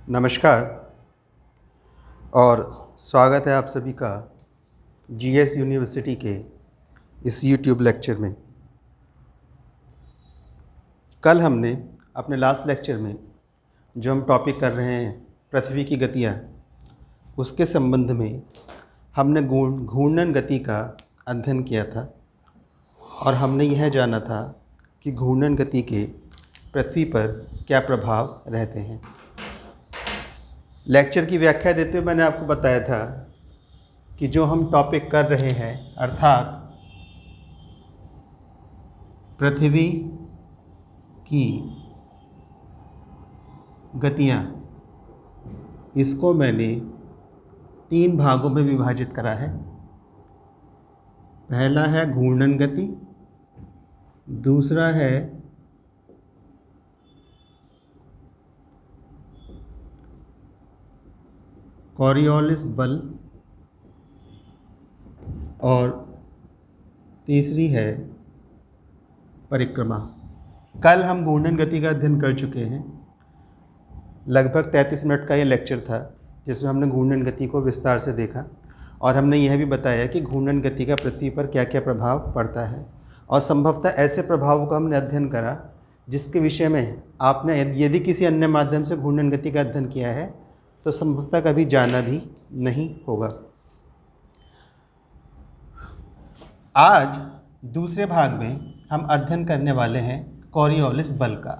नमस्कार और स्वागत है आप सभी का जीएस यूनिवर्सिटी के इस यूट्यूब लेक्चर में। कल हमने अपने लास्ट लेक्चर में जो हम टॉपिक कर रहे हैं पृथ्वी की गतियाँ, उसके संबंध में हमने घूर्णन गति का अध्ययन किया था और हमने यह जाना था कि घूर्णन गति के पृथ्वी पर क्या प्रभाव रहते हैं। लेक्चर की व्याख्या देते हुए मैंने आपको बताया था कि जो हम टॉपिक कर रहे हैं अर्थात पृथ्वी की गतियाँ, इसको मैंने 3 भागों में विभाजित करा है। पहला है घूर्णन गति, दूसरा है कॉरियोलिस बल और तीसरी है परिक्रमा। कल हम घूर्णन गति का अध्ययन कर चुके हैं। लगभग 33 मिनट का ये लेक्चर था जिसमें हमने घूर्णन गति को विस्तार से देखा और हमने यह भी बताया कि घूर्णन गति का पृथ्वी पर क्या क्या प्रभाव पड़ता है और संभवतः ऐसे प्रभावों का हमने अध्ययन करा जिसके विषय में आपने यदि किसी अन्य माध्यम से घूर्णन गति का अध्ययन किया है तो संभवतः कभी जाना भी नहीं होगा। आज दूसरे भाग में हम अध्ययन करने वाले हैं कॉरियोलिस बल का।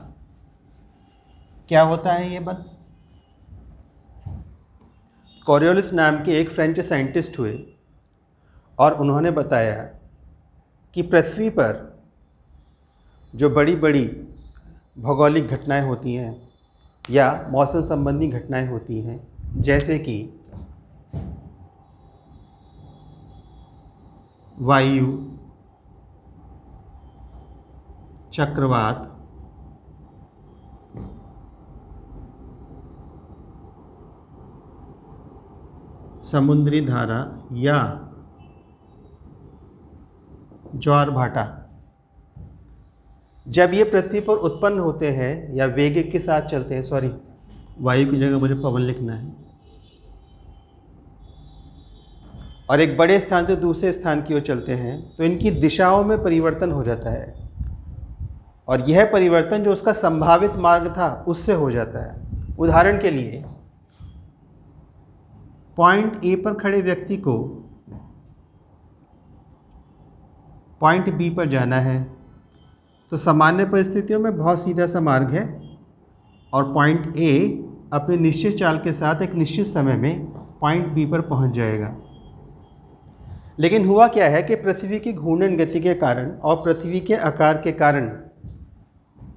क्या होता है ये बल? कॉरियोलिस नाम के एक फ्रेंच साइंटिस्ट हुए और उन्होंने बताया कि पृथ्वी पर जो बड़ी बड़ी भौगोलिक घटनाएं होती हैं या मौसम संबंधी घटनाएं होती हैं, जैसे कि वायु, चक्रवात, समुद्री धारा या ज्वार भाटा, जब ये पृथ्वी पर उत्पन्न होते हैं या वेग के साथ चलते हैं, वायु की जगह मुझे पवन लिखना है, और एक बड़े स्थान से दूसरे स्थान की ओर चलते हैं तो इनकी दिशाओं में परिवर्तन हो जाता है और यह परिवर्तन जो उसका संभावित मार्ग था उससे हो जाता है। उदाहरण के लिए पॉइंट ए पर खड़े व्यक्ति को पॉइंट बी पर जाना है तो सामान्य परिस्थितियों में बहुत सीधा सा मार्ग है और पॉइंट ए अपने निश्चित चाल के साथ एक निश्चित समय में पॉइंट बी पर पहुंच जाएगा। लेकिन हुआ क्या है कि पृथ्वी की घूर्णन गति के कारण और पृथ्वी के आकार के कारण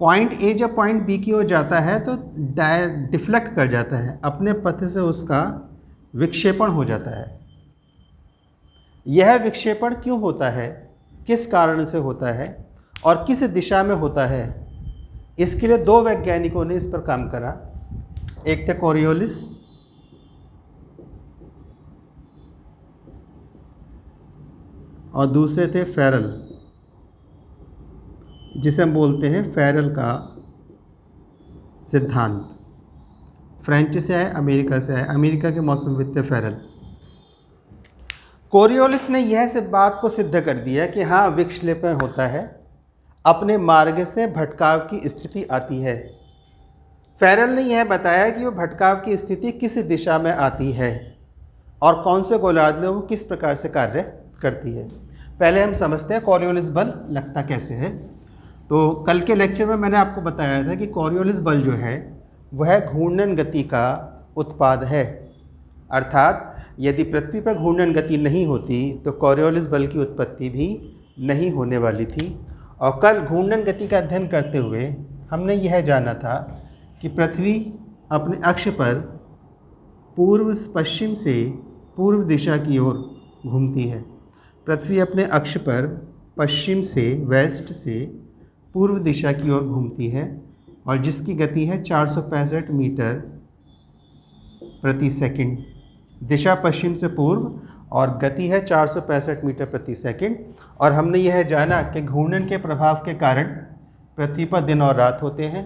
पॉइंट ए जब पॉइंट बी की ओर जाता है तो डिफ्लेक्ट कर जाता है, अपने पथ से उसका विक्षेपण हो जाता है। यह विक्षेपण क्यों होता है, किस कारण से होता है और किस दिशा में होता है, इसके लिए 2 वैज्ञानिकों ने इस पर काम करा। एक थे कॉरियोलिस और दूसरे थे फेरल, जिसे हम बोलते हैं फेरल का सिद्धांत। फ्रेंच से है, अमेरिका से है, अमेरिका के मौसमविद थे फेरल। कॉरियोलिस ने यह बात को सिद्ध कर दिया कि हाँ, विक्षेपण होता है, अपने मार्ग से भटकाव की स्थिति आती है। फेरल ने यह बताया कि वह भटकाव की स्थिति किस दिशा में आती है और कौन से गोलार्ध में वो किस प्रकार से कार्य करती है। पहले हम समझते हैं कॉरियोलिस बल लगता कैसे है। तो कल के लेक्चर में मैंने आपको बताया था कि कॉरियोलिस बल जो है वह घूर्णन गति का उत्पाद है, अर्थात यदि पृथ्वी पर घूर्णन गति नहीं होती तो कॉरियोलिस बल की उत्पत्ति भी नहीं होने वाली थी। और कल घूर्णन गति का अध्ययन करते हुए हमने यह जाना था कि पृथ्वी अपने अक्ष पर पूर्व पश्चिम से पूर्व दिशा की ओर घूमती है। पृथ्वी अपने अक्ष पर पश्चिम से वेस्ट से पूर्व दिशा की ओर घूमती है और जिसकी गति है 465 मीटर प्रति सेकंड। दिशा पश्चिम से पूर्व और गति है 465 मीटर प्रति सेकंड। और हमने यह जाना कि घूर्णन के प्रभाव के कारण पृथ्वी पर दिन और रात होते हैं।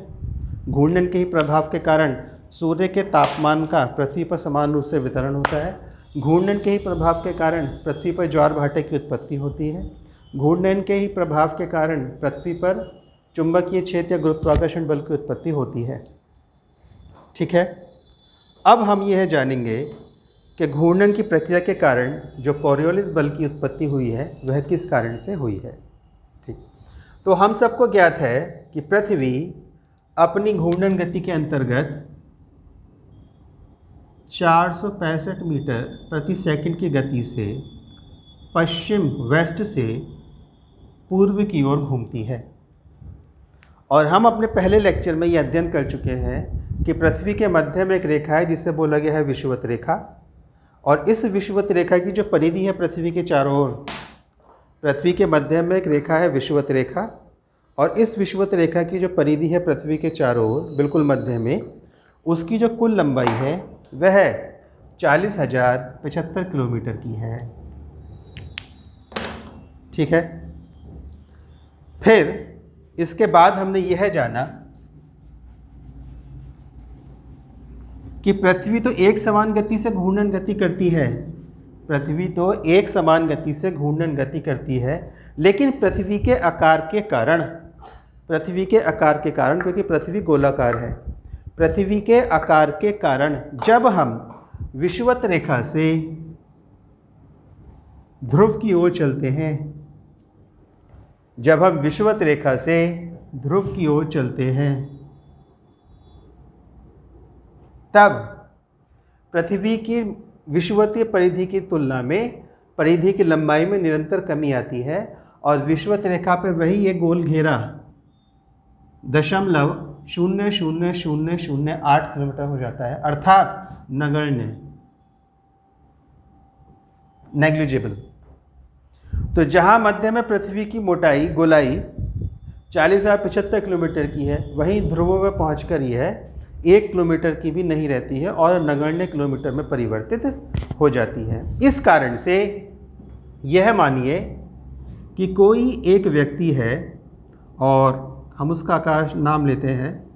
घूर्णन के ही प्रभाव के कारण सूर्य के तापमान का पृथ्वी पर समान रूप से वितरण होता है। घूर्णन के ही प्रभाव के कारण पृथ्वी पर ज्वार भाटे की उत्पत्ति होती है। घूर्णन के ही प्रभाव के कारण पृथ्वी पर चुंबकीय क्षेत्र या गुरुत्वाकर्षण बल की उत्पत्ति होती है। ठीक है, अब हम यह जानेंगे कि घूर्णन की प्रक्रिया के कारण जो कोरियोलिस बल की उत्पत्ति हुई है वह किस कारण से हुई है। ठीक, तो हम सबको ज्ञात है कि पृथ्वी अपनी घूर्णन गति के अंतर्गत 465 मीटर प्रति सेकंड की गति से पश्चिम वेस्ट से पूर्व की ओर घूमती है। और हम अपने पहले लेक्चर में ये अध्ययन कर चुके हैं कि पृथ्वी के मध्य में एक रेखा है जिसे बोला गया है विषुवत रेखा। और इस विषुवत रेखा की जो परिधि है पृथ्वी के चारों ओर, पृथ्वी के मध्य में एक रेखा है विषुवत रेखा, और इस विषुवत रेखा की जो परिधि है पृथ्वी के चारों ओर बिल्कुल मध्य में, उसकी जो कुल लंबाई है वह 40,075 किलोमीटर की है। ठीक है, फिर इसके बाद हमने यह जाना कि पृथ्वी तो एक समान गति से घूर्णन गति करती है, पृथ्वी तो एक समान गति से घूर्णन गति करती है, लेकिन पृथ्वी के आकार के कारण, पृथ्वी के आकार के कारण, क्योंकि पृथ्वी गोलाकार है, पृथ्वी के आकार के कारण जब हम विषुवत रेखा से ध्रुव की ओर चलते हैं, जब हम विषुवत रेखा से ध्रुव की ओर चलते हैं, तब पृथ्वी की विषुवतीय परिधि की तुलना में परिधि की लंबाई में निरंतर कमी आती है और विषुवत रेखा पर वही ये गोल घेरा 0.00008 किलोमीटर हो जाता है, अर्थात नगण्य, नेग्लिजिबल। तो जहां मध्य में पृथ्वी की मोटाई गोलाई 40,075 किलोमीटर की है, वहीं ध्रुवों में पहुंचकर यह 1 किलोमीटर की भी नहीं रहती है और नगण्य किलोमीटर में परिवर्तित हो जाती है। इस कारण से यह मानिए कि कोई एक व्यक्ति है और हम उसका आकाश नाम लेते हैं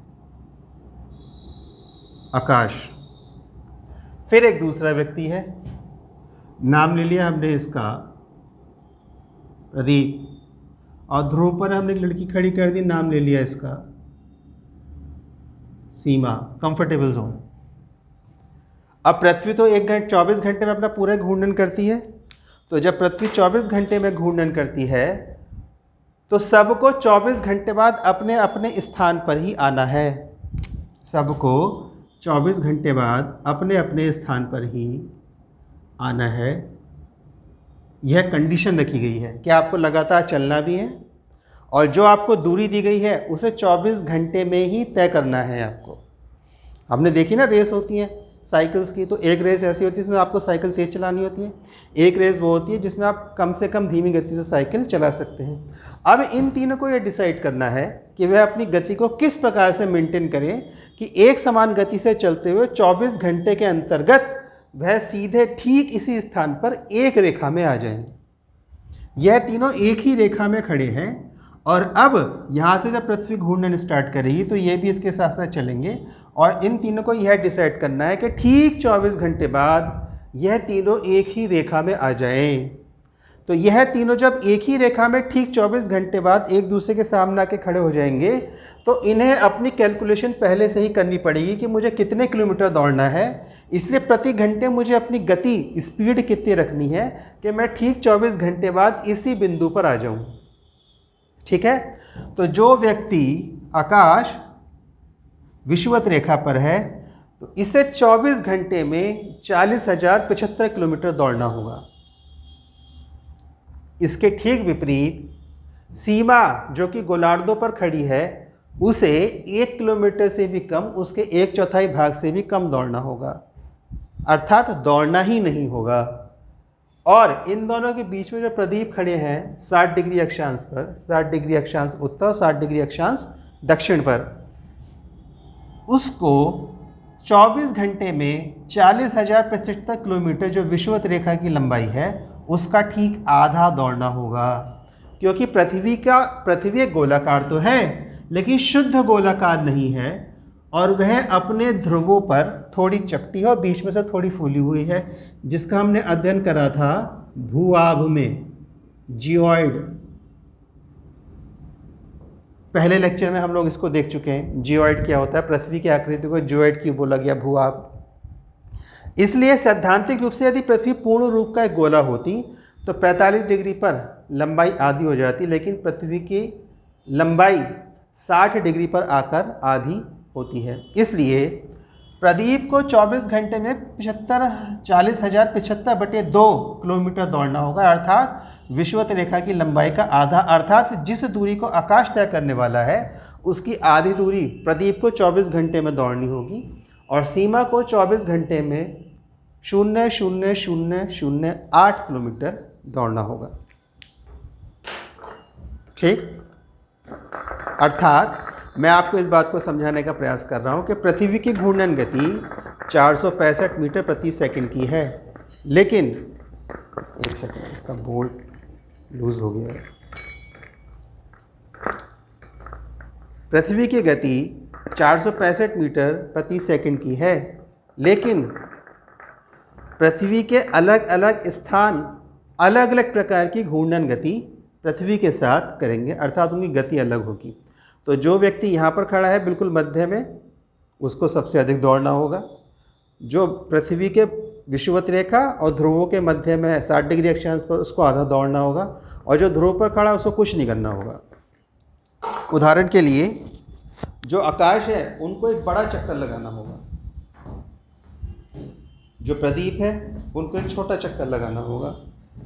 आकाश, फिर एक दूसरा व्यक्ति है, नाम ले लिया हमने इसका प्रदीप, और ध्रुव पर हमने एक लड़की खड़ी कर दी, नाम ले लिया इसका सीमा, कंफर्टेबल जोन। अब पृथ्वी तो 24 घंटे में अपना पूरा घूर्णन करती है, तो जब पृथ्वी 24 घंटे में घूर्णन करती है तो सबको 24 घंटे बाद अपने अपने स्थान पर ही आना है, सबको 24 घंटे बाद अपने अपने स्थान पर ही आना है। यह कंडीशन रखी गई है कि आपको लगातार चलना भी है और जो आपको दूरी दी गई है उसे 24 घंटे में ही तय करना है आपको। हमने देखी ना रेस होती है साइकिल्स की, तो एक रेस ऐसी होती है जिसमें आपको साइकिल तेज़ चलानी होती है, एक रेस वो होती है जिसमें आप कम से कम धीमी गति से साइकिल चला सकते हैं। अब इन तीनों को ये डिसाइड करना है कि वह अपनी गति को किस प्रकार से मेंटेन करें कि एक समान गति से चलते हुए 24 घंटे के अंतर्गत वह सीधे ठीक इसी स्थान पर एक रेखा में आ जाएं। यह तीनों एक ही रेखा में खड़े हैं और अब यहाँ से जब पृथ्वी घूर्णन स्टार्ट करेगी तो ये भी इसके साथ साथ चलेंगे और इन तीनों को यह डिसाइड करना है कि ठीक 24 घंटे बाद यह तीनों एक ही रेखा में आ जाएं। तो यह तीनों जब एक ही रेखा में ठीक 24 घंटे बाद एक दूसरे के सामने आके खड़े हो जाएंगे तो इन्हें अपनी कैलकुलेशन पहले से ही करनी पड़ेगी कि मुझे कितने किलोमीटर दौड़ना है, इसलिए प्रति घंटे मुझे अपनी गति स्पीड कितनी रखनी है कि मैं ठीक 24 घंटे बाद इसी बिंदु पर आ जाऊं। ठीक है, तो जो व्यक्ति आकाश विषुवत रेखा पर है तो इसे 24 घंटे में 40,075 किलोमीटर दौड़ना होगा। इसके ठीक विपरीत सीमा जो कि गोलार्धों पर खड़ी है उसे 1 किलोमीटर से भी कम, उसके 1/4 भाग से भी कम दौड़ना होगा, अर्थात दौड़ना ही नहीं होगा। और इन दोनों के बीच में जो प्रदीप खड़े हैं 60 डिग्री अक्षांश पर, 60 डिग्री अक्षांश उत्तर और 60 डिग्री अक्षांश दक्षिण पर, उसको 24 घंटे में 40,075 किलोमीटर जो विषुवत रेखा की लंबाई है उसका ठीक आधा दौड़ना होगा। क्योंकि पृथ्वी एक गोलाकार तो है लेकिन शुद्ध गोलाकार नहीं है, और वह अपने ध्रुवों पर थोड़ी चपटी है और बीच में से थोड़ी फूली हुई है, जिसका हमने अध्ययन करा था भूआभ में, जियोइड। पहले लेक्चर में हम लोग इसको देख चुके हैं, जियोइड क्या होता है। पृथ्वी की आकृति को जियोइड क्यों बोला गया, भूआभ। इसलिए सैद्धांतिक रूप से यदि पृथ्वी पूर्ण रूप का एक गोला होती तो 45 डिग्री पर लंबाई आधी हो जाती, लेकिन पृथ्वी की लंबाई 60 डिग्री पर आकर आधी होती है। इसलिए प्रदीप को 24 घंटे में 40,75/2 किलोमीटर दौड़ना होगा, अर्थात विषुवत रेखा की लंबाई का आधा, अर्थात जिस दूरी को आकाश तय करने वाला है उसकी आधी दूरी प्रदीप को 24 घंटे में दौड़नी होगी, और सीमा को 24 घंटे में 0,0008 किलोमीटर दौड़ना होगा। ठीक। अर्थात मैं आपको इस बात को समझाने का प्रयास कर रहा हूं कि पृथ्वी की घूर्णन गति 465 मीटर प्रति सेकंड की है, लेकिन एक सेकंड, इसका बोल्ट लूज हो गया है। पृथ्वी की गति 465 मीटर प्रति सेकंड की है, लेकिन पृथ्वी के अलग अलग स्थान अलग अलग प्रकार की घूर्णन गति पृथ्वी के साथ करेंगे, अर्थात उनकी गति अलग होगी। तो जो व्यक्ति यहाँ पर खड़ा है बिल्कुल मध्य में, उसको सबसे अधिक दौड़ना होगा। जो पृथ्वी के विषुवत रेखा और ध्रुवों के मध्य में 60 डिग्री अक्षांश पर, उसको आधा दौड़ना होगा, और जो ध्रुव पर खड़ा है उसको कुछ नहीं करना होगा। उदाहरण के लिए जो आकाश है उनको एक बड़ा चक्कर लगाना होगा, जो प्रदीप है उनको एक छोटा चक्कर लगाना होगा,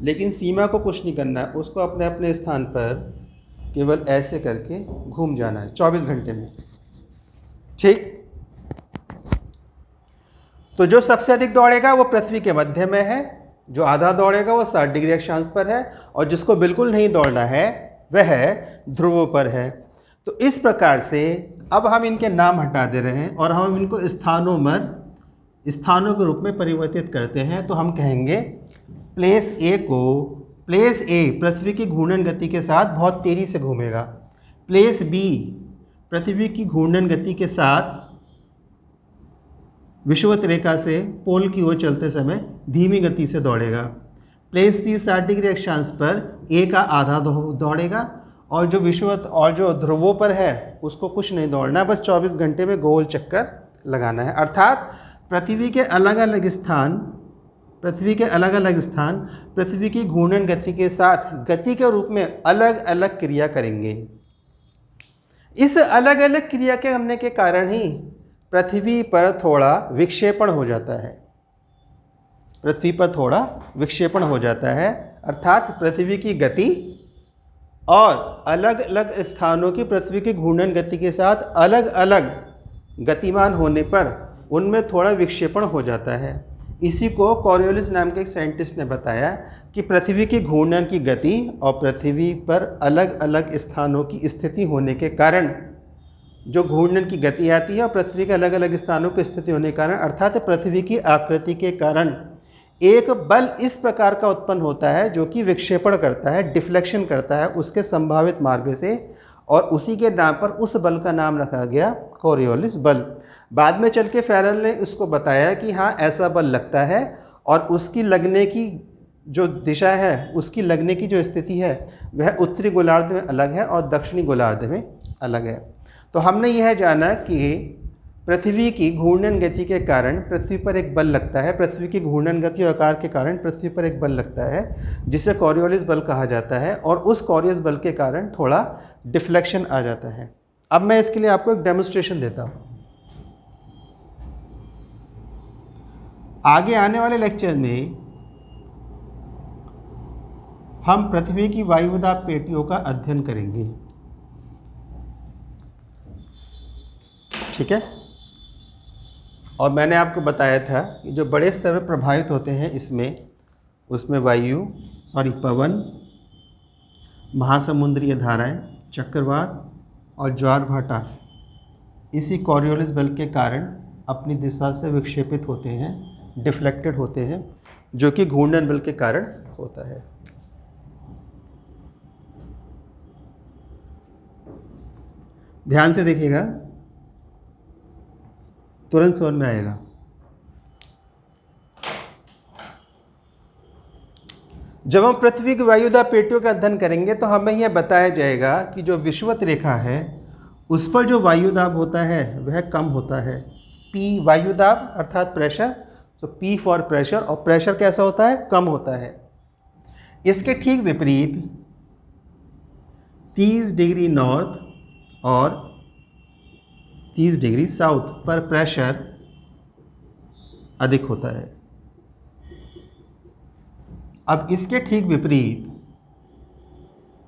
लेकिन सीमा को कुछ नहीं करना है, उसको अपने अपने स्थान पर केवल ऐसे करके घूम जाना है 24 घंटे में। ठीक। तो जो सबसे अधिक दौड़ेगा वो पृथ्वी के मध्य में है, जो आधा दौड़ेगा वो 60 डिग्री अक्षांश पर है, और जिसको बिल्कुल नहीं दौड़ना है वह ध्रुवों पर है। तो इस प्रकार से अब हम इनके नाम हटा दे रहे हैं और हम इनको स्थानों के रूप में परिवर्तित करते हैं। तो हम कहेंगे प्लेस ए पृथ्वी की घूर्णन गति के साथ बहुत तेज़ी से घूमेगा। प्लेस बी पृथ्वी की घूर्णन गति के साथ विषुवत रेखा से पोल की ओर चलते समय धीमी गति से दौड़ेगा। प्लेस सी 60 डिग्री अक्षांश पर ए का आधा दौड़ेगा, और जो विषुवत और जो ध्रुवों पर है उसको कुछ नहीं दौड़ना है, बस 24 घंटे में गोल चक्कर लगाना है। अर्थात पृथ्वी के अलग अलग स्थान पृथ्वी की घूर्णन गति के साथ गति के रूप में अलग अलग क्रिया करेंगे। इस अलग अलग क्रिया के करने के कारण ही पृथ्वी पर थोड़ा विक्षेपण हो जाता है। अर्थात पृथ्वी की गति और अलग अलग स्थानों की पृथ्वी की घूर्णन गति के साथ अलग अलग गतिमान होने पर उनमें थोड़ा विक्षेपण हो जाता है। इसी को कॉरियोलिस नाम के एक साइंटिस्ट ने बताया कि पृथ्वी की घूर्णन की गति और पृथ्वी पर अलग अलग स्थानों की स्थिति होने के कारण जो घूर्णन की गति आती है, और पृथ्वी के अलग अलग स्थानों की स्थिति होने के कारण, अर्थात पृथ्वी की आकृति के कारण एक बल इस प्रकार का उत्पन्न होता है जो कि विक्षेपण करता है, डिफ्लेक्शन करता है उसके संभावित मार्ग से, और उसी के नाम पर उस बल का नाम रखा गया कॉरियोलिस बल। बाद में चल के फेरल ने उसको बताया कि हाँ ऐसा बल लगता है, और उसकी लगने की जो दिशा है, उसकी लगने की जो स्थिति है वह उत्तरी गोलार्ध में अलग है और दक्षिणी गोलार्ध में अलग है। तो हमने यह जाना कि पृथ्वी की घूर्णन गति के कारण पृथ्वी पर एक बल लगता है, पृथ्वी की घूर्णन गति और आकार के कारण पृथ्वी पर एक बल लगता है जिसे कॉरियोलिस बल कहा जाता है, और उस कॉरियोलिस बल के कारण थोड़ा डिफ्लेक्शन आ जाता है। अब मैं इसके लिए आपको एक डेमोन्स्ट्रेशन देता हूँ। आगे आने वाले लेक्चर में हम पृथ्वी की वायुदाब पेटियों का अध्ययन करेंगे। ठीक है। और मैंने आपको बताया था कि जो बड़े स्तर पर प्रभावित होते हैं उसमें पवन, महासमुद्रीय धाराएं, चक्रवात और ज्वार भाटा इसी कॉरियोलिस बल के कारण अपनी दिशा से विक्षेपित होते हैं, डिफ्लेक्टेड होते हैं, जो कि घूर्णन बल के कारण होता है। ध्यान से देखिएगा। तुरंत समझ में आएगा। जब हम पृथ्वी की वायुदाब पेटियों का अध्ययन करेंगे तो हमें यह बताया जाएगा कि जो विषुवत रेखा है उस पर जो वायुदाब होता है वह कम होता है। P वायुदाब अर्थात प्रेशर, तो P फॉर प्रेशर, और प्रेशर कैसा होता है? कम होता है। इसके ठीक विपरीत 30 डिग्री नॉर्थ और 30 डिग्री साउथ पर प्रेशर अधिक होता है। अब इसके ठीक विपरीत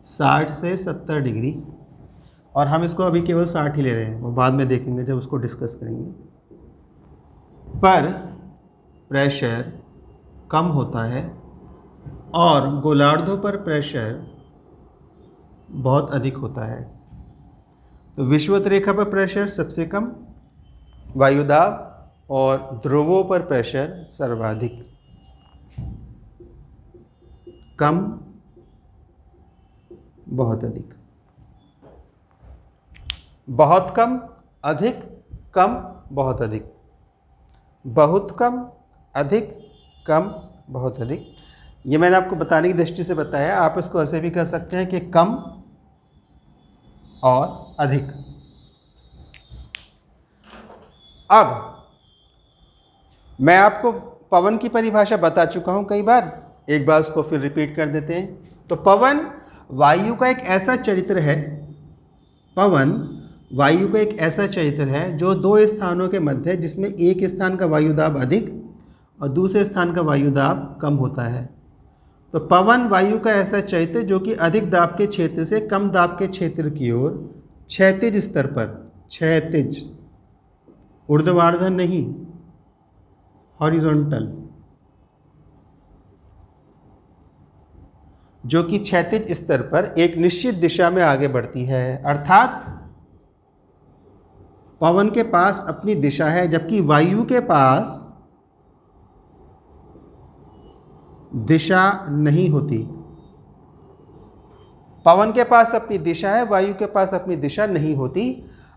60 से 70 डिग्री, और हम इसको अभी केवल 60 ही ले रहे हैं, वो बाद में देखेंगे जब उसको डिस्कस करेंगे, पर प्रेशर कम होता है और गोलार्धों पर प्रेशर बहुत अधिक होता है। तो विषुवत रेखा पर प्रेशर सबसे कम, वायुदाब, और ध्रुवों पर प्रेशर सर्वाधिक। कम, बहुत अधिक, बहुत कम, अधिक, कम, बहुत अधिक, बहुत कम, अधिक, कम, बहुत अधिक। ये मैंने आपको बताने की दृष्टि से बताया। आप इसको ऐसे भी कह सकते हैं कि कम और अधिक। अब मैं आपको पवन की परिभाषा बता चुका हूं कई बार, एक बार उसको फिर रिपीट कर देते हैं। तो पवन वायु का एक ऐसा चरित्र है, पवन वायु का एक ऐसा चरित्र है जो दो स्थानों के मध्य है, जिसमें एक स्थान का वायुदाब अधिक और दूसरे स्थान का वायुदाब कम होता है। तो पवन वायु का ऐसा चरित्र जो कि अधिक दाब के क्षेत्र से कम दाब के क्षेत्र की ओर क्षैतिज स्तर पर, क्षैतिज, ऊर्ध्वाधर नहीं, हॉरिजॉन्टल, जो कि क्षैतिज स्तर पर एक निश्चित दिशा में आगे बढ़ती है। अर्थात पवन के पास अपनी दिशा है, जबकि वायु के पास दिशा नहीं होती। पवन के पास अपनी दिशा है, वायु के पास अपनी दिशा नहीं होती।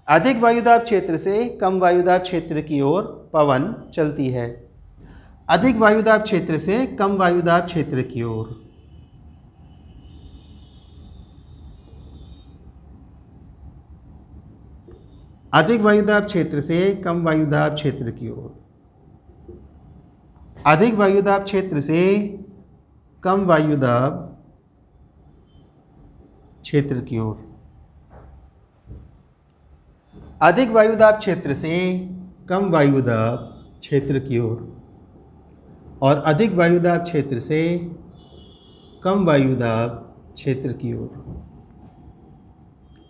अधिक वायुदाब क्षेत्र से कम वायुदाब क्षेत्र की ओर पवन चलती है, अधिक वायुदाब क्षेत्र से कम वायुदाब क्षेत्र की ओर। अधिक वायुदाब क्षेत्र से कम वायुदाब क्षेत्र की ओर, अधिक वायुदाब क्षेत्र से कम वायुदाब क्षेत्र की ओर, अधिक वायुदाब क्षेत्र से कम वायुदाब क्षेत्र की ओर, और अधिक वायुदाब क्षेत्र से कम वायुदाब क्षेत्र की ओर,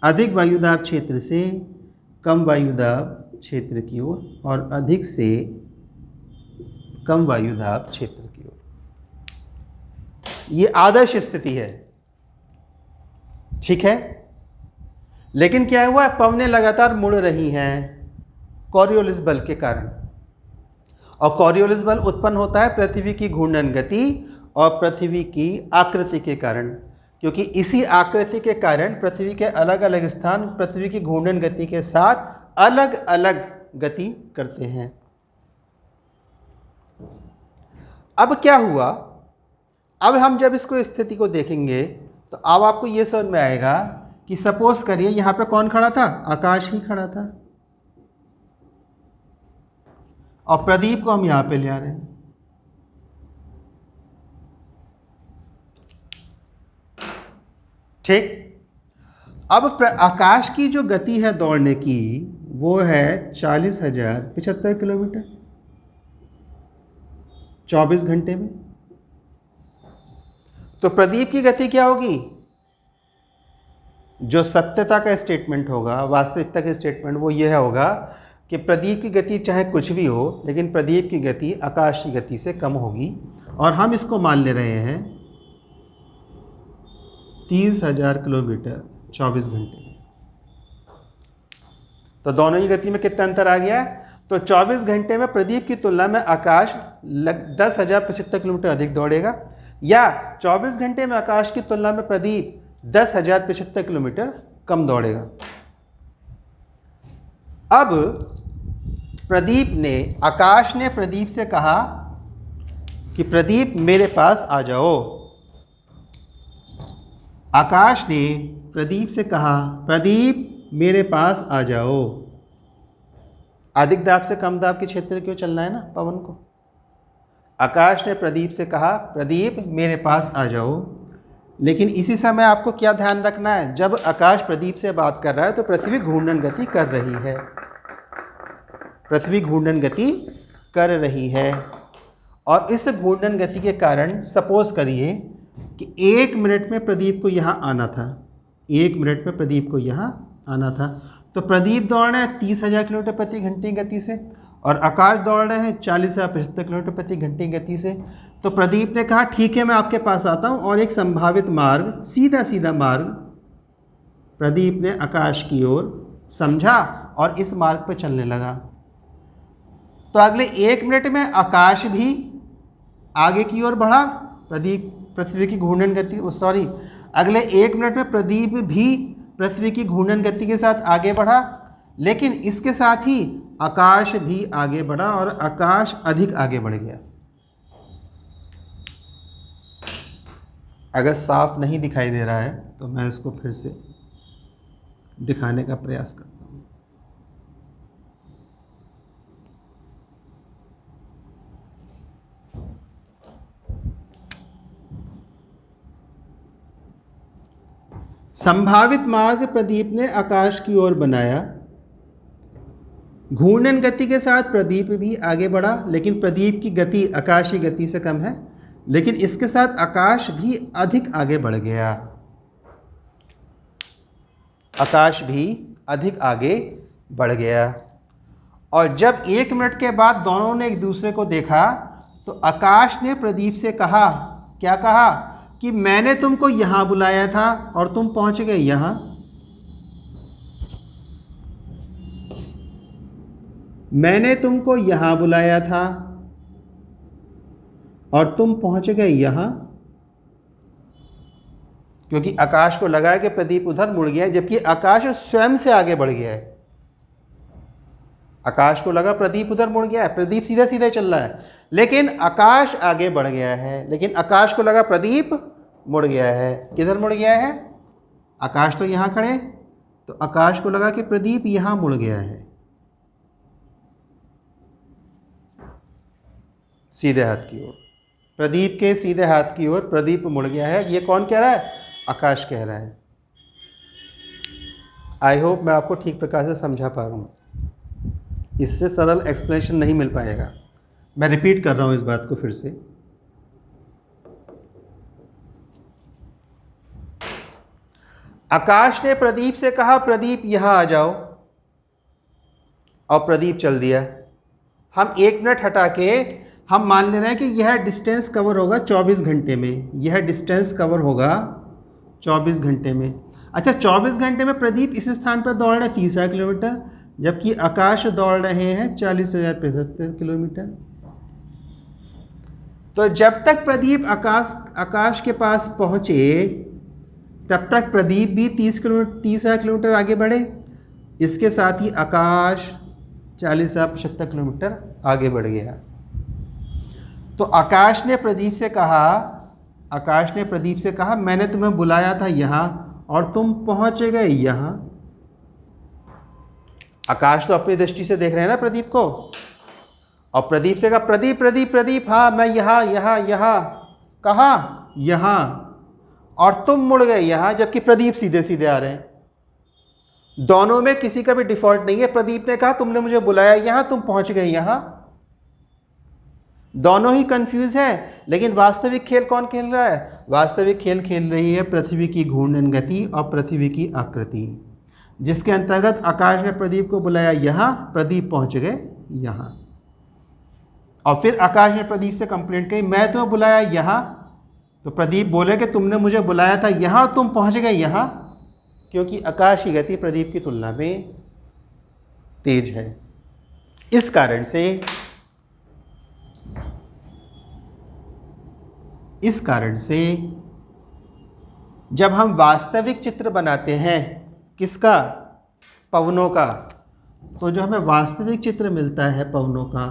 अधिक वायुदाब क्षेत्र से कम वायुदाब क्षेत्र की ओर, और अधिक से कम वायुदाब क्षेत्र की ओर। ये आदर्श स्थिति है, ठीक है। लेकिन क्या हुआ है, पवनें लगातार मुड़ रही हैं कॉरियोलिस बल के कारण, और कॉरियोलिस बल उत्पन्न होता है पृथ्वी की घूर्णन गति और पृथ्वी की आकृति के कारण, क्योंकि इसी आकृति के कारण पृथ्वी के अलग अलग स्थान पृथ्वी की घूर्णन गति के साथ अलग अलग गति करते हैं। अब क्या हुआ, अब हम जब इसको स्थिति को देखेंगे तो अब आपको ये समझ में आएगा कि सपोज करिए यहाँ पे कौन खड़ा था, आकाश ही खड़ा था, और प्रदीप को हम यहाँ पे ले आ रहे हैं। ठीक। अब आकाश की जो गति है दौड़ने की वो है 40,075 किलोमीटर 24 घंटे में। तो प्रदीप की गति क्या होगी, जो सत्यता का स्टेटमेंट होगा, वास्तविकता का स्टेटमेंट, वो यह होगा कि प्रदीप की गति चाहे कुछ भी हो, लेकिन प्रदीप की गति आकाश की गति से कम होगी। और हम इसको मान ले रहे हैं 30,000 किलोमीटर 24 घंटे। तो दोनों ही गति में कितना अंतर आ गया? तो 24 घंटे में प्रदीप की तुलना में आकाश 10,075 किलोमीटर अधिक दौड़ेगा, या 24 घंटे में आकाश की तुलना में प्रदीप 10,075 किलोमीटर कम दौड़ेगा। अब आकाश ने प्रदीप से कहा कि प्रदीप मेरे पास आ जाओ। आकाश ने प्रदीप से कहा, प्रदीप मेरे पास आ जाओ। अधिक दाब से कम दाब के क्षेत्र क्यों चलना है ना पवन को। आकाश ने प्रदीप से कहा, प्रदीप मेरे पास आ जाओ। लेकिन इसी समय आपको क्या ध्यान रखना है, जब आकाश प्रदीप से बात कर रहा है तो पृथ्वी घूर्णन गति कर रही है। पृथ्वी घूर्णन गति कर रही है और इस घूर्णन गति के कारण सपोज करिए कि 1 मिनट में प्रदीप को यहाँ आना था। 1 मिनट में प्रदीप को यहाँ आना था। तो प्रदीप दौड़ रहे हैं 30,000 किलोमीटर प्रति घंटे गति से और आकाश दौड़ रहे हैं 40,075 किलोमीटर प्रति घंटे गति से। तो प्रदीप ने कहा ठीक है मैं आपके पास आता हूँ, और एक संभावित मार्ग, सीधा सीधा मार्ग प्रदीप ने आकाश की ओर समझा और इस मार्ग पर चलने लगा। तो अगले 1 मिनट में आकाश भी आगे की ओर बढ़ा, पृथ्वी की घूर्णन गति अगले 1 मिनट में प्रदीप भी पृथ्वी की घूर्णन गति के साथ आगे बढ़ा। लेकिन इसके साथ ही आकाश भी आगे बढ़ा और आकाश अधिक आगे बढ़ गया। अगर साफ नहीं दिखाई दे रहा है तो मैं इसको फिर से दिखाने का प्रयास करता हूँ। संभावित मार्ग प्रदीप ने आकाश की ओर बनाया। घूर्णन गति के साथ प्रदीप भी आगे बढ़ा, लेकिन प्रदीप की गति आकाशीय गति से कम है, लेकिन इसके साथ आकाश भी अधिक आगे बढ़ गया। आकाश भी अधिक आगे बढ़ गया। और जब 1 मिनट के बाद दोनों ने एक दूसरे को देखा तो आकाश ने प्रदीप से कहा, क्या कहा कि मैंने तुमको यहाँ बुलाया था और तुम पहुँच गए यहाँ। मैंने तुमको यहाँ बुलाया था और तुम पहुँच गए यहाँ। क्योंकि आकाश को लगा है कि प्रदीप उधर मुड़ गया है, जबकि आकाश स्वयं से आगे बढ़ गया है। आकाश को लगा प्रदीप उधर मुड़ गया है, प्रदीप सीधा सीधा चल रहा है, लेकिन आकाश आगे बढ़ गया है। लेकिन आकाश को लगा प्रदीप मुड़ गया है। किधर मुड़ गया है? आकाश तो यहाँ खड़े, तो आकाश को लगा कि प्रदीप यहाँ मुड़ गया है, सीधे हाथ की ओर। प्रदीप के सीधे हाथ की ओर प्रदीप मुड़ गया है। ये कौन कह रहा है? आकाश कह रहा है। आई होप मैं आपको ठीक प्रकार से समझा पा रहा हूँ। इससे सरल एक्सप्लेनेशन नहीं मिल पाएगा। मैं रिपीट कर रहा हूँ इस बात को फिर से। आकाश ने प्रदीप से कहा, प्रदीप यहाँ आ जाओ, और प्रदीप चल दिया। हम 1 मिनट हटा के हम मान ले रहे हैं कि यह डिस्टेंस कवर होगा 24 घंटे में। यह डिस्टेंस कवर होगा 24 घंटे में। अच्छा, 24 घंटे में प्रदीप इस स्थान पर दौड़ रहे 30,000 किलोमीटर, जबकि आकाश दौड़ रहे हैं 40,075 किलोमीटर। तो जब तक प्रदीप आकाश के पास पहुँचे तब तक प्रदीप भी 30,000 किलोमीटर आगे बढ़े। इसके साथ ही आकाश 40,075 किलोमीटर आगे बढ़ गया। तो आकाश ने प्रदीप से कहा मैंने तुम्हें बुलाया था यहाँ और तुम पहुँच गए यहाँ। आकाश तो अपनी दृष्टि से देख रहे हैं ना प्रदीप को, और प्रदीप से कहा प्रदीप हाँ मैं यहाँ कहाँ यहाँ, और तुम मुड़ गए यहाँ, जबकि प्रदीप सीधे सीधे आ रहे हैं। दोनों में किसी का भी डिफॉल्ट नहीं है। प्रदीप ने कहा तुमने मुझे बुलाया यहाँ, तुम पहुँच गए यहाँ। दोनों ही कंफ्यूज हैं, लेकिन वास्तविक खेल कौन खेल रहा है? वास्तविक खेल खेल रही है पृथ्वी की घूर्णन गति और पृथ्वी की आकृति, जिसके अंतर्गत आकाश ने प्रदीप को बुलाया यहाँ, प्रदीप पहुँच गए यहाँ। और फिर आकाश ने प्रदीप से कंप्लेंट की मैं तुम्हें बुलाया यहाँ, तो प्रदीप बोले कि तुमने मुझे बुलाया था यहाँ और तुम पहुँच गए यहाँ, क्योंकि आकाश की गति प्रदीप की तुलना में तेज है। इस कारण से जब हम वास्तविक चित्र बनाते हैं किसका? पवनों का, तो जो हमें वास्तविक चित्र मिलता है पवनों का,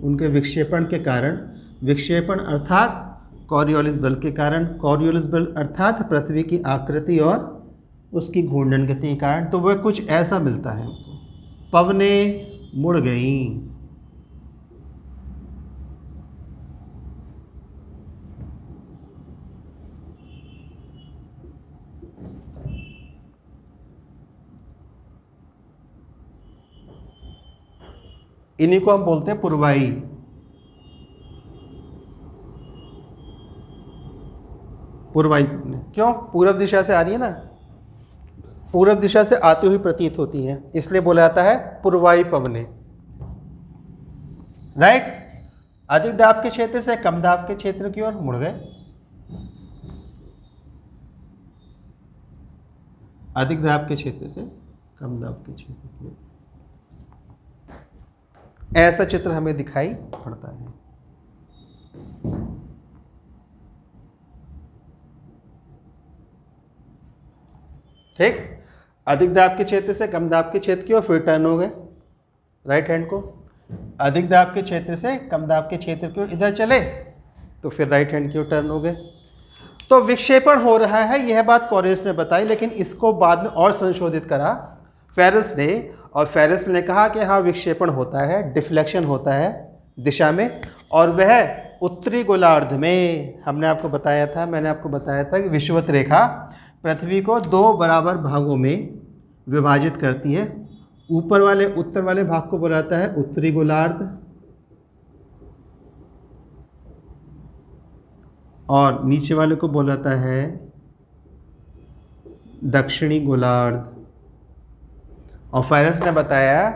उनके विक्षेपण के कारण, विक्षेपण अर्थात कॉरियोलिस बल के कारण, कॉरियोलिस बल अर्थात पृथ्वी की आकृति और उसकी घूर्णन गति के कारण, तो वह कुछ ऐसा मिलता है हमको, पवनें मुड़ गईं। इन्हीं को हम बोलते हैं पूर्वाई। पूर्वाई पवनें, क्यों? पूर्व दिशा से आ रही है ना, पूर्व दिशा से आती हुई प्रतीत होती है, इसलिए बोला जाता है पूर्वाई पवनें। राइट? अधिक दाब के क्षेत्र से कम दाब के क्षेत्र की ओर मुड़ गए। अधिक दाब के क्षेत्र से कम दाब के क्षेत्र की ओर, ऐसा चित्र हमें दिखाई पड़ता है। ठीक, अधिक दाब के क्षेत्र से कम दाब के क्षेत्र की ओर फिर टर्न हो गए राइट हैंड को। अधिक दाब के क्षेत्र से कम दाब के क्षेत्र की ओर इधर चले तो फिर राइट हैंड की ओर टर्न हो गए। तो विक्षेपण हो रहा है, यह बात कॉरियोलिस ने बताई, लेकिन इसको बाद में और संशोधित करा फेरेल्स ने, और फेरेल्स ने कहा कि हाँ विक्षेपण होता है, डिफ्लेक्शन होता है दिशा में, और वह उत्तरी गोलार्ध में। हमने आपको बताया था, मैंने आपको बताया था कि विषुवत रेखा पृथ्वी को 2 बराबर भागों में विभाजित करती है। ऊपर वाले उत्तर वाले भाग को बोला जाता है उत्तरी गोलार्ध, और नीचे वाले को बोला जाता है दक्षिणी गोलार्ध। और फेरेल्स ने बताया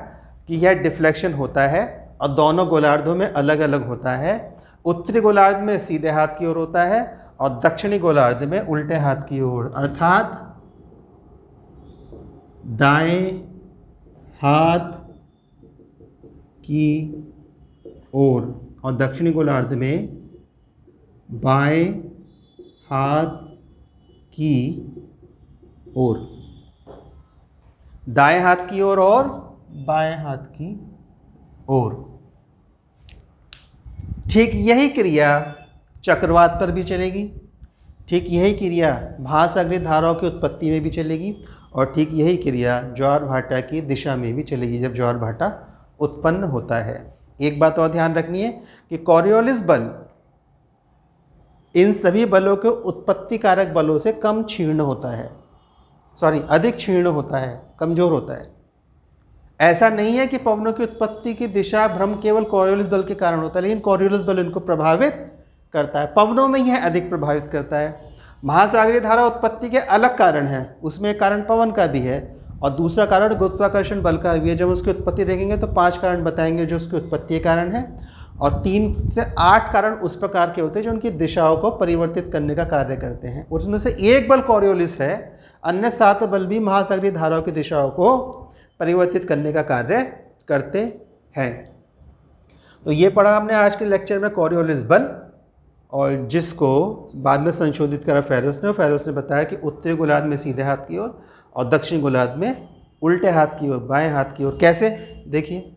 कि यह डिफ्लेक्शन होता है और दोनों गोलार्धों में अलग अलग होता है। उत्तरी गोलार्ध में सीधे हाथ की ओर होता है और दक्षिणी गोलार्ध में उल्टे हाथ की ओर, अर्थात दाएं हाथ की ओर, और दक्षिणी गोलार्ध में बाएं हाथ की ओर। दाएं हाथ की ओर और बाएं हाथ की ओर। ठीक यही क्रिया चक्रवात पर भी चलेगी, ठीक यही क्रिया महासागरीय धाराओं की उत्पत्ति में भी चलेगी, और ठीक यही क्रिया ज्वार भाटा की दिशा में भी चलेगी जब ज्वार भाटा उत्पन्न होता है। एक बात और ध्यान रखनी है कि कॉरियोलिस बल इन सभी बलों के उत्पत्ति कारक बलों से कम क्षीण होता है, अधिक क्षीण होता है, कमजोर होता है। ऐसा नहीं है कि पवनों की उत्पत्ति की दिशा भ्रम केवल कॉरियोलिस बल के कारण होता है, लेकिन कॉरियोलिस बल इनको प्रभावित करता है। पवनों में यह अधिक प्रभावित करता है। महासागरीय धारा उत्पत्ति के अलग कारण है, उसमें एक कारण पवन का भी है और दूसरा कारण गुरुत्वाकर्षण बल का भी है। जब उसकी उत्पत्ति देखेंगे तो 5 कारण बताएंगे जो उसकी उत्पत्ति के कारण है, और 3 से 8 कारण उस प्रकार के होते हैं जो उनकी दिशाओं को परिवर्तित करने का कार्य करते हैं। उसमें से एक बल कॉरियोलिस है, अन्य 7 बल भी महासागरीय धाराओं की दिशाओं को परिवर्तित करने का कार्य करते हैं। तो ये पढ़ा हमने आज के लेक्चर में कॉरियोलिस बल, और जिसको बाद में संशोधित करा फेरेल्स ने। फेरेल्स ने बताया कि उत्तरी गोलार्ध में सीधे हाथ की ओर और दक्षिणी गोलार्ध में उल्टे हाथ की ओर, बाएं हाथ की ओर। कैसे? देखिए,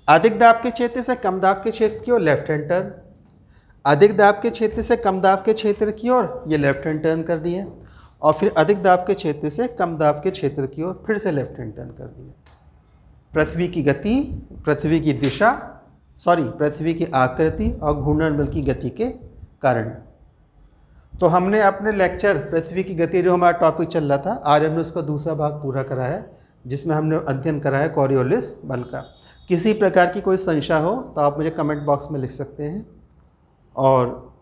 अधिक दाब के क्षेत्र से कम दाब के क्षेत्र की ओर लेफ्ट हैंड टर्न, अधिक दाब के क्षेत्र से कम दाब के क्षेत्र की ओर ये लेफ्ट हैंड टर्न कर दिया, और फिर अधिक दाब के क्षेत्र से कम दाब के क्षेत्र की ओर फिर से लेफ्ट हैंड टर्न कर दिया। पृथ्वी की गति, पृथ्वी की दिशा, पृथ्वी की आकृति और घूर्णन बल की गति के कारण। तो हमने अपने लेक्चर पृथ्वी की गति, जो हमारा टॉपिक चल रहा था, आज हमने उसका दूसरा भाग पूरा करा है, जिसमें हमने अध्ययन करा है कॉरियोलिस बल का। किसी प्रकार की कोई संशय हो तो आप मुझे कमेंट बॉक्स में लिख सकते हैं, और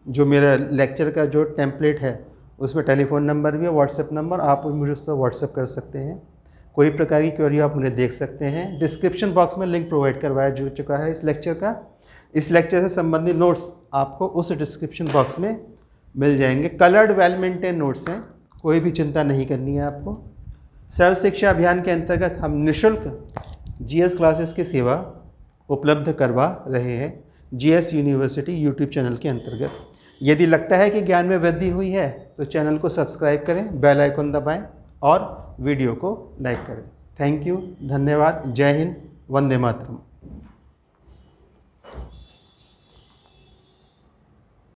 जो मेरा लेक्चर का जो टेम्पलेट है उसमें टेलीफोन नंबर भी है, व्हाट्सएप नंबर, आप मुझे उस पर व्हाट्सएप कर सकते हैं। कोई प्रकार की क्वेरी आप मुझे देख सकते हैं। डिस्क्रिप्शन बॉक्स में लिंक प्रोवाइड करवाया जा चुका है इस लेक्चर का। इस लेक्चर से संबंधित नोट्स आपको उस डिस्क्रिप्शन बॉक्स में मिल जाएंगे। कलर्ड वेल मेंटेन नोट्स हैं, कोई भी चिंता नहीं करनी है आपको। सर्व शिक्षा अभियान के अंतर्गत हम निःशुल्क जीएस क्लासेस की सेवा उपलब्ध करवा रहे हैं जीएस यूनिवर्सिटी यूट्यूब चैनल के अंतर्गत। यदि लगता है कि ज्ञान में वृद्धि हुई है तो चैनल को सब्सक्राइब करें, बेल आइकन दबाएं और वीडियो को लाइक करें। थैंक यू, धन्यवाद, जय हिंद, वंदे मातरम।